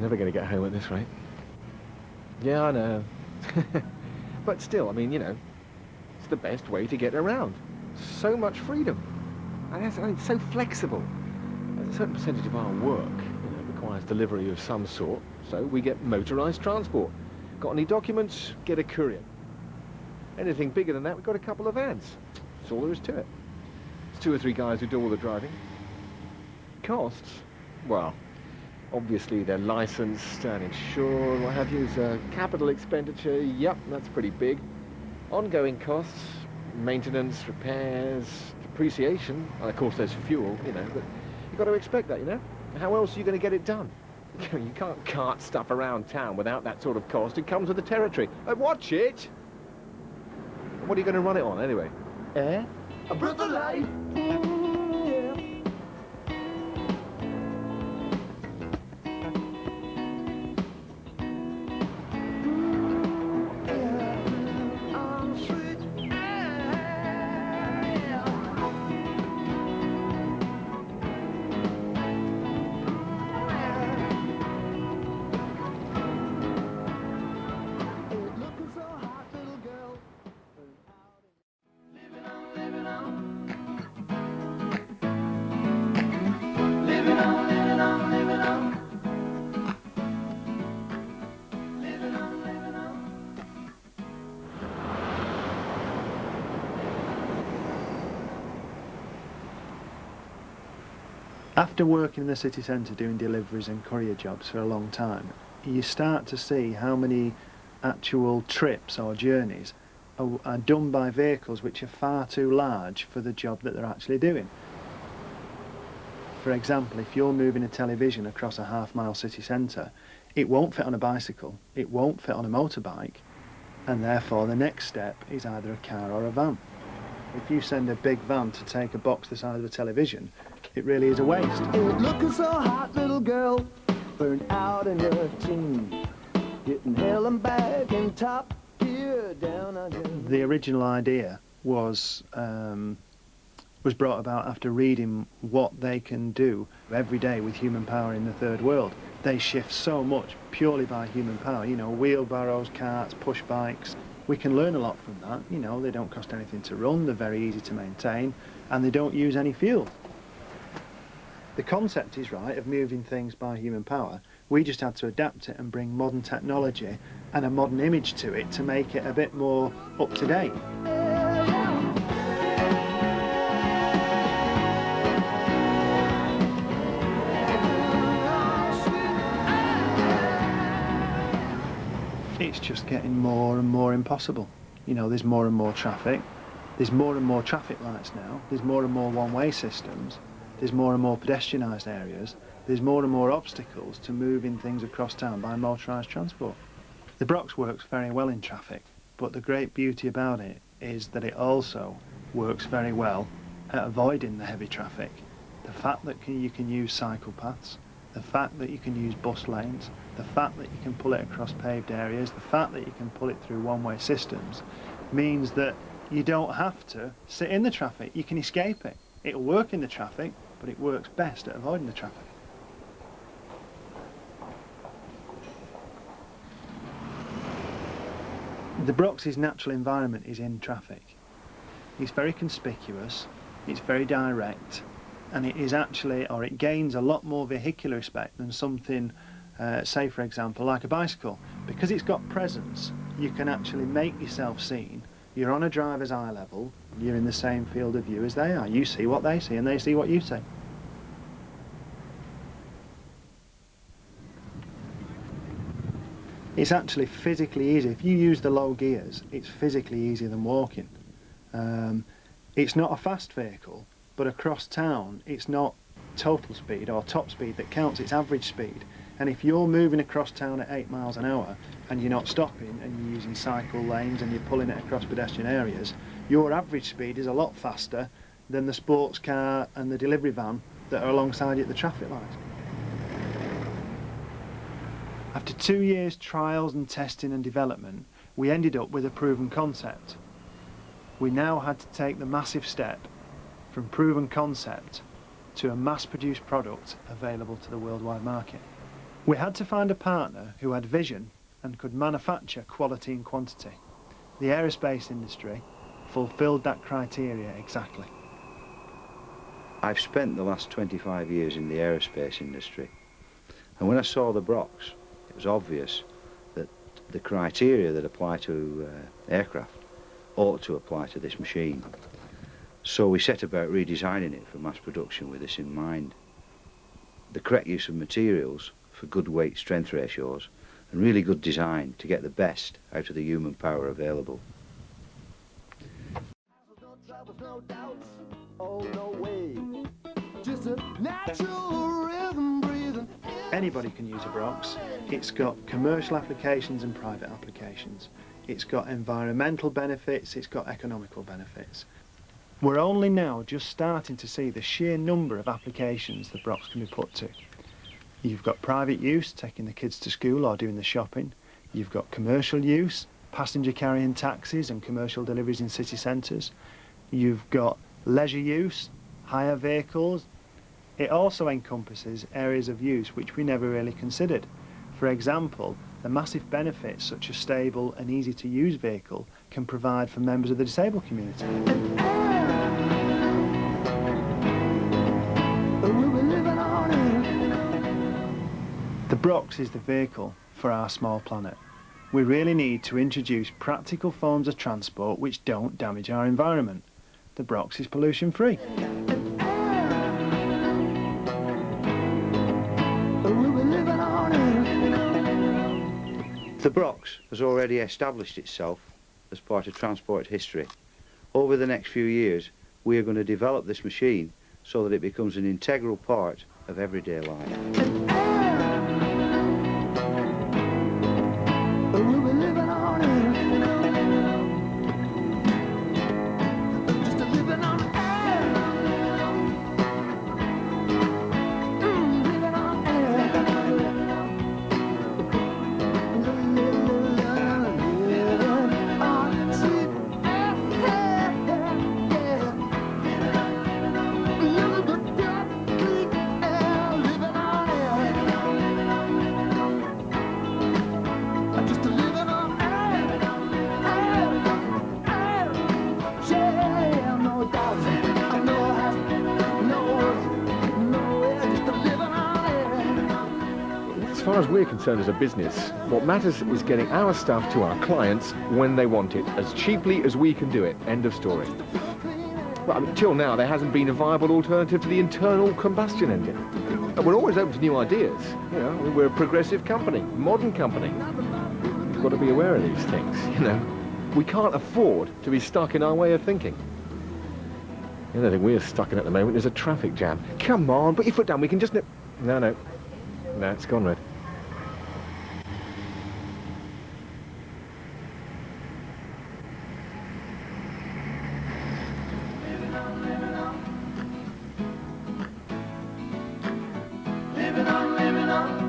never going to get home at this rate. Yeah, I know. But still, I mean, you know, it's the best way to get around. So much freedom. And it's so flexible. A certain percentage of our work, you know, requires delivery of some sort, so we get motorised transport. Got any documents? Get a courier. Anything bigger than that, we've got a couple of vans. That's all there is to it. It's 2 or 3 guys who do all the driving. Costs? Well, obviously they're licensed and insured, what have you. So capital expenditure, yep, that's pretty big. Ongoing costs, maintenance, repairs, depreciation, and of course there's fuel, you know, but you've got to expect that, you know. How else are you going to get it done? You can't cart stuff around town without that sort of cost. It comes with the territory. Watch it! What are you going to run it on, anyway? Air? A breath of life! After working in the city centre doing deliveries and courier jobs for a long time, you start to see how many actual trips or journeys are done by vehicles which are far too large for the job that they're actually doing. For example, if you're moving a television across a half-mile city centre, it won't fit on a bicycle, it won't fit on a motorbike, and therefore the next step is either a car or a van. If you send a big van to take a box the size of a television, it really is a waste. Looking so hot, little girl, burned out in your teens, getting hell and back in top gear down on your... The original idea was brought about after reading what they can do every day with human power in the third world. They shift so much purely by human power, you know, wheelbarrows, carts, push bikes. We can learn a lot from that, you know, they don't cost anything to run, they're very easy to maintain, and they don't use any fuel. The concept is right of moving things by human power. We just had to adapt it and bring modern technology and a modern image to it to make it a bit more up to date. It's just getting more and more impossible. You know, there's more and more traffic, there's more and more traffic lights now, there's more and more one-way systems, there's more and more pedestrianised areas, there's more and more obstacles to moving things across town by motorised transport. The Brox works very well in traffic, but the great beauty about it is that it also works very well at avoiding the heavy traffic. The fact that you can use cycle paths, the fact that you can use bus lanes, the fact that you can pull it across paved areas, the fact that you can pull it through one-way systems means that you don't have to sit in the traffic, you can escape it. It'll work in the traffic, but it works best at avoiding the traffic. The Brox's natural environment is in traffic. It's very conspicuous, it's very direct, and it is actually, or it gains a lot more vehicular respect than something, say for example, like a bicycle. Because it's got presence, you can actually make yourself seen. You're on a driver's eye level, you're in the same field of view as they are. You see what they see and they see what you see. It's actually physically easy. If you use the low gears, it's physically easier than walking. It's not a fast vehicle, but across town it's not total speed or top speed that counts, it's average speed. And if you're moving across town at 8 miles an hour and you're not stopping and you're using cycle lanes and you're pulling it across pedestrian areas, your average speed is a lot faster than the sports car and the delivery van that are alongside you at the traffic lights. After 2 years trials and testing and development, we ended up with a proven concept. We now had to take the massive step from proven concept to a mass-produced product available to the worldwide market. We had to find a partner who had vision and could manufacture quality and quantity. The aerospace industry fulfilled that criteria exactly. I've spent the last 25 years in the aerospace industry, and when I saw the Brox, it was obvious that the criteria that apply to aircraft ought to apply to this machine. So we set about redesigning it for mass production with this in mind. The correct use of materials for good weight strength ratios and really good design to get the best out of the human power available. No doubts, oh no way, just a natural rhythm breathing. Anybody can use a Brox. It's got commercial applications and private applications. It's got environmental benefits, it's got economical benefits. We're only now just starting to see the sheer number of applications the Brox can be put to. You've got private use, taking the kids to school or doing the shopping. You've got commercial use, passenger carrying taxis and commercial deliveries in city centres. You've got leisure use, hire vehicles. It also encompasses areas of use which we never really considered. For example, the massive benefits such a stable and easy to use vehicle can provide for members of the disabled community. The Brox is the vehicle for our small planet. We really need to introduce practical forms of transport which don't damage our environment. The Brox is pollution free. The Brox has already established itself as part of transport history. Over the next few years, we are going to develop this machine so that it becomes an integral part of everyday life. As far as we're concerned as a business, what matters is getting our stuff to our clients when they want it, as cheaply as we can do it. End of story. Well, I mean, till now, there hasn't been a viable alternative to the internal combustion engine. And we're always open to new ideas. You know, I mean, we're a progressive company, modern company. We've got to be aware of these things, you know. We can't afford to be stuck in our way of thinking. The only thing we're stuck in at the moment is a traffic jam. Come on, put your foot down, we can just... No, it's gone red. Living on, living on.